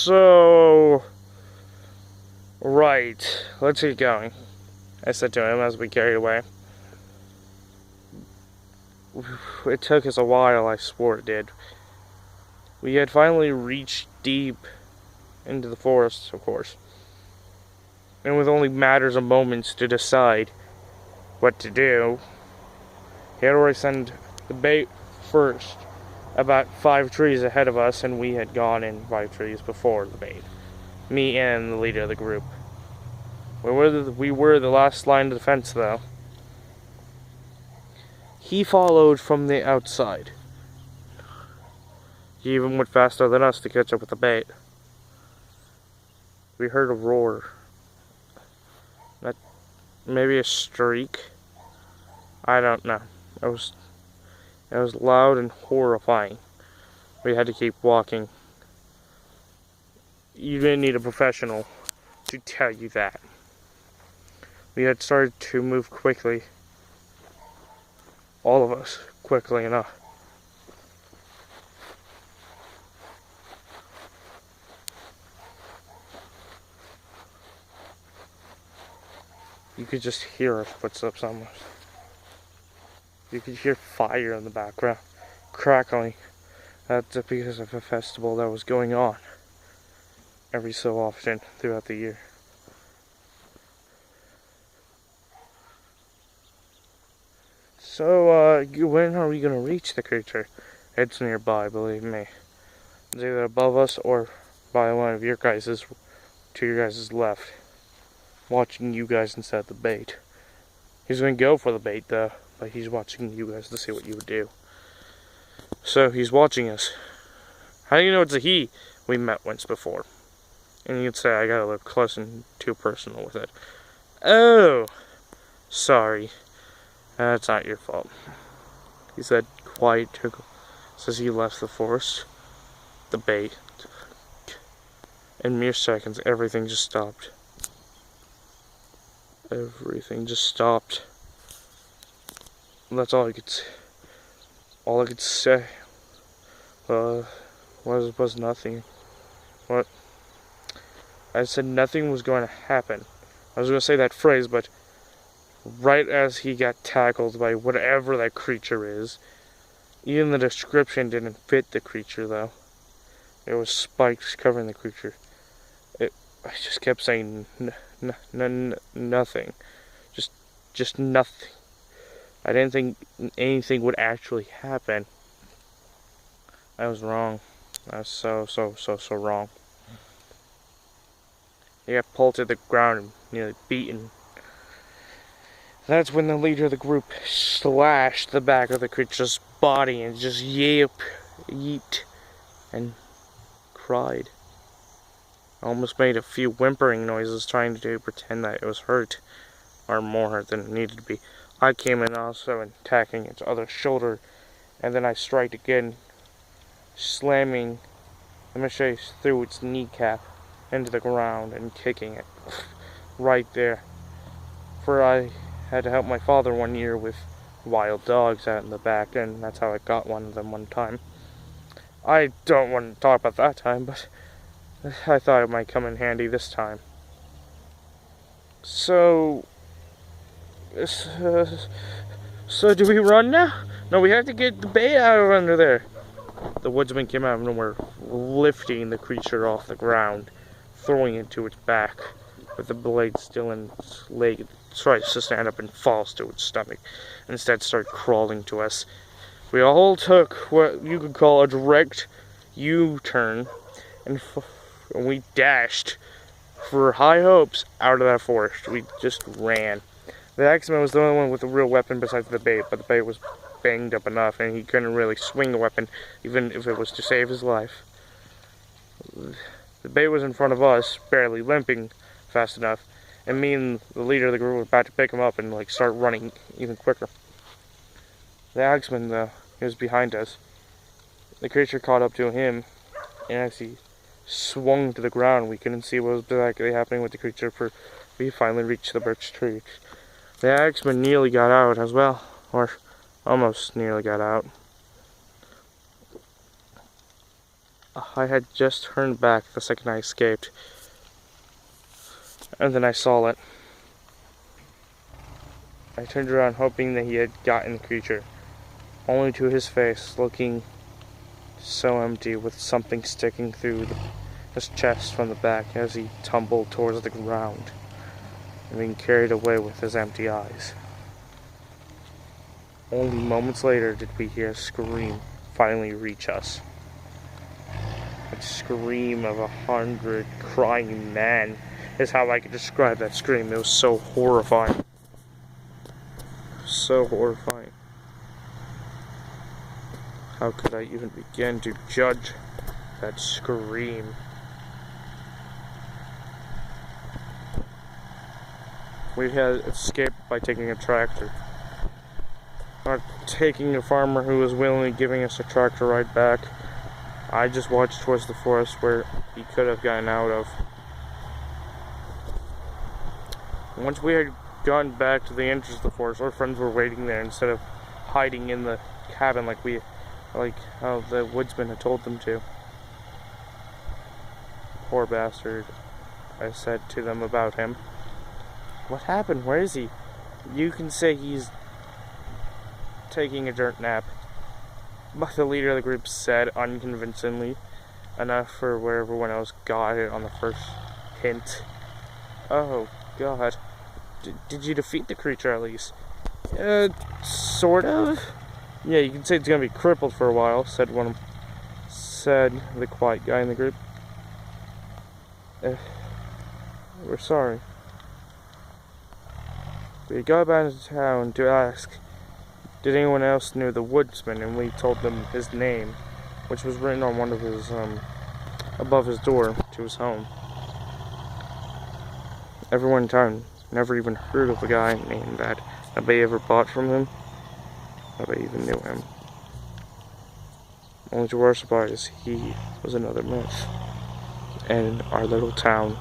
So, right, let's get going, I said to him as we carried away. It took us a while, I swore it did. We had finally reached deep into the forest, of course, and with only matters of moments to decide what to do, he had already sent the bait first, about 5 trees ahead of us, and we had gone in 5 trees before the bait. Me and the leader of the group. We were the last line of defense, though. He followed from the outside. He even went faster than us to catch up with the bait. We heard a roar. Maybe a shriek. I don't know. It was loud and horrifying. We had to keep walking. You didn't need a professional to tell you that. We had started to move quickly. All of us, quickly enough. You could just hear our footsteps almost. You could hear fire in the background, crackling. That's because of a festival that was going on every so often throughout the year. So, when are we gonna reach the creature? It's nearby, believe me. It's either above us or by one of your guys's, to your guys's left. Watching you guys instead of the bait. He's gonna go for the bait though, but he's watching you guys to see what you would do. So he's watching us. How do you know it's a he? We met once before. And you'd say I gotta live close and too personal with it. Oh, sorry. That's not your fault. He said, quiet tickle. Says he left the forest. The bait. In mere seconds, everything just stopped. Everything just stopped. That's all I could say. All I could say was nothing. What? I said nothing was going to happen. I was going to say that phrase, but right as he got tackled by whatever that creature is, even the description didn't fit the creature though. It was spikes covering the creature. I just kept saying nothing. Just nothing. I didn't think anything would actually happen. I was wrong. I was so wrong. He got pulled to the ground and nearly beaten. That's when the leader of the group slashed the back of the creature's body and just yeeped, and cried. I almost made a few whimpering noises trying to pretend that it was hurt, or more hurt than it needed to be. I came in also attacking its other shoulder, and then I striked again, slamming the machete through its kneecap into the ground and kicking it right there. For I had to help my father one year with wild dogs out in the back, and that's how I got one of them one time. I don't want to talk about that time, but I thought it might come in handy this time. So do we run now? No, we have to get the bait out of under there. The woodsman came out of nowhere, lifting the creature off the ground, throwing it to its back, with the blade still in its leg. It tries to stand up and falls to its stomach, and instead started crawling to us. We all took what you could call a direct U-turn, and we dashed for high hopes out of that forest. We just ran. The axeman was the only one with a real weapon besides the bait, but the bait was banged up enough, and he couldn't really swing the weapon, even if it was to save his life. The bait was in front of us, barely limping fast enough, and me and the leader of the group were about to pick him up and start running even quicker. The axeman, though, he was behind us. The creature caught up to him, and as he swung to the ground, we couldn't see what was exactly happening with the creature, for we finally reached the birch tree. The axeman nearly got out as well, or almost nearly got out. I had just turned back the second I escaped, and then I saw it. I turned around hoping that he had gotten the creature, only to his face looking so empty with something sticking through his chest from the back as he tumbled towards the ground and being carried away with his empty eyes. Only moments later did we hear a scream finally reach us. A scream of 100 crying men is how I could describe that scream. It was so horrifying. So horrifying. How could I even begin to judge that scream? We had escaped by taking a tractor. Not taking a farmer who was willingly giving us a tractor ride back. I just watched towards the forest where he could have gotten out of. Once we had gone back to the entrance of the forest, our friends were waiting there instead of hiding in the cabin like how the woodsman had told them to. Poor bastard, I said to them about him. What happened? Where is he? You can say he's taking a dirt nap. But the leader of the group said unconvincingly enough for where everyone else got it on the first hint. Oh, God. Did you defeat the creature at least? Sort of. Yeah, you can say it's gonna be crippled for a while, said the quiet guy in the group. We're sorry. We got back into town to ask, did anyone else know the woodsman? And we told them his name, which was written on one of his, above his door to his home. Everyone in town never even heard of a guy named that. Nobody ever bought from him. Nobody even knew him. Only to our surprise, he was another myth. And our little town